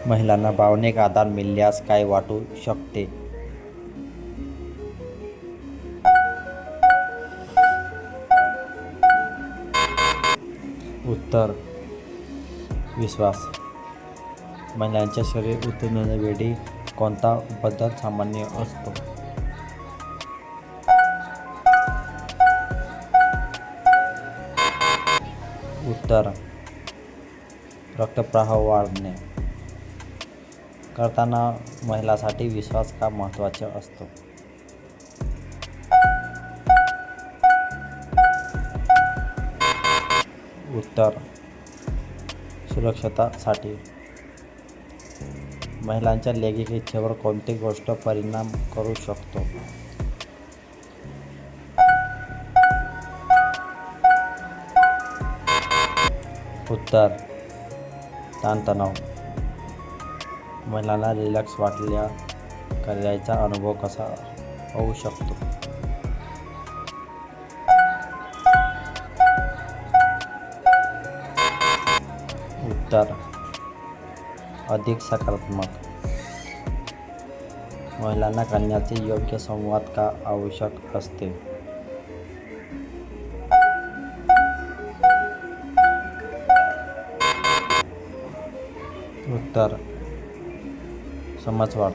महिलांना भावनिक आधार मिळाल्यास काय वाटू शकते? उत्तर: विश्वास. महिलांच्या शरीर उतरण्यावेळी कोणता बदल सामान्य असतो? उत्तर: रक्तप्रवाह वाढणे. करताना महिलांसाठी विश्वास का महत्त्वाचा असतो? उत्तर: सुरक्षेसाठी. महिलांच्या लैंगिक इच्छेवर कोणती गोष्ट परिणाम करू शकतो? उत्तर: ताणतणाव. महिलांना रिलॅक्स वाटल्या कार्याचा अनुभव कसा होऊ शकतो? उत्तर: अधिक सकारात्मक. महिलांना करण्याचे योग्य संवाद का आवश्यक असते? उत्तर: समज वाढ.